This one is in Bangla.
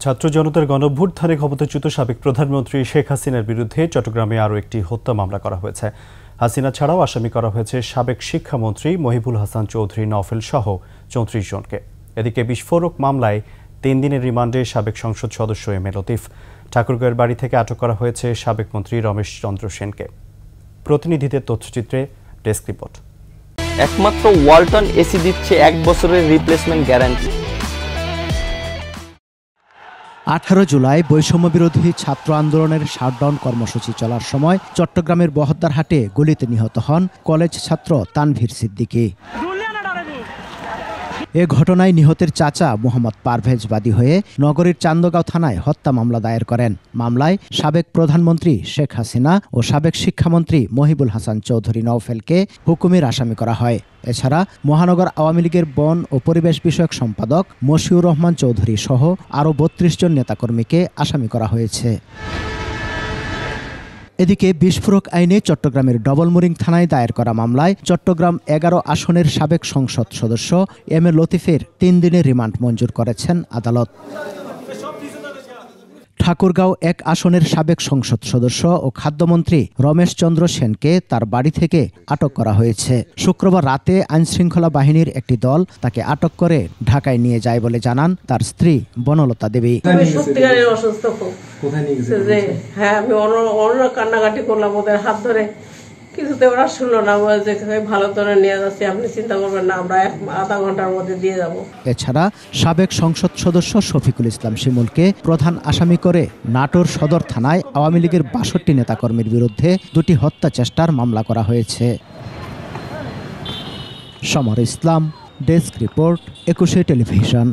ছাত্র জনতার গণঅভ্যুত্থানে ক্ষমতাচ্যুত সাবেক প্রধানমন্ত্রী শেখ হাসিনার বিরুদ্ধে চট্টগ্রামে আরও একটি হত্যা মামলা করা হয়েছে। হাসিনা ছাড়াও আসামি করা হয়েছে সাবেক শিক্ষামন্ত্রী মহিবুল হাসান চৌধুরী নওফেল সহ 34 জনকে। এদিকে বিস্ফোরক মামলায় 3 দিনের রিমান্ডে সাবেক সংসদ সদস্য এম এ লতিফ। ঠাকুরগাঁওয়ের বাড়ি থেকে আটক করা হয়েছে সাবেক মন্ত্রী রমেশ চন্দ্র সেনকে। প্রতিনিধিদের তথ্যচিত্রে ডেস্ক রিপোর্ট। একমাত্র ওয়ালটন এসি দিচ্ছে 1 বছরের রিপ্লেসমেন্ট গ্যারান্টি। 18 জুলাই বৈষম্য বিরোধী ছাত্র আন্দোলনের শাটডাউন কর্মসূচি চলার সময় চট্টগ্রামের বহদ্দারহাটে গুলিতে নিহত হন কলেজ ছাত্র তানভীর সিদ্দিকী। এ ঘটনায় নিহতের চাচা মোহাম্মদ পারভেজ বাদী হয়ে নগরীর চান্দগাঁও থানায় হত্যা মামলা দায়ের করেন। মামলায় সাবেক প্রধানমন্ত্রী শেখ হাসিনা ও সাবেক শিক্ষামন্ত্রী মহিবুল হাসান চৌধুরী নওফেলকে হুকুমের আসামি করা হয়। এছাড়া মহানগর আওয়ামী লীগের বন ও পরিবেশ বিষয়ক সম্পাদক মশিউর রহমান চৌধুরী সহ আরও 32 জন নেতাকর্মীকে আসামি করা হয়েছে। এদিকে বিস্ফোরক আইনে চট্টগ্রামের ডবলমুরিং থানায় দায়ের করা মামলায় চট্টগ্রাম 11 আসনের সাবেক সংসদ সদস্য এম এ লতিফের 3 দিনের রিমান্ড মঞ্জুর করেছেন আদালত। ঠাকুরগাঁও 1 আসনের সাবেক সংসদ সদস্য ও খাদ্যমন্ত্রী রমেশ চন্দ্র সেনকে তার বাড়ি থেকে আটক করা হয়েছে। শুক্রবার রাতে আইনশৃঙ্খলা বাহিনীর একটি দল তাকে আটক করে ঢাকায় নিয়ে যায় বলে জানান তার স্ত্রী বনলতা দেবী। আমি অন্য কান্নাকাটি করলাম, ওদের হাত ধরে কিছুতে ওরা শুনলো না, যে ভালো করে নিয়ে যাচ্ছি, আপনি চিন্তা করবেন না, আমরা আধা ঘন্টার মধ্যে দিয়ে যাব। এছাড়া সাবেক সংসদ সদস্য শফিকুল ইসলাম শিমুলকে প্রধান আসামি করে নাটোর সদর থানায় আওয়ামী লীগের 62 নেতাকর্মীর বিরুদ্ধে 2টি হত্যা চেষ্টার মামলা করা হয়েছে। সমর ইসলাম, ডেস্ক রিপোর্ট, 21 টেলিভিশন।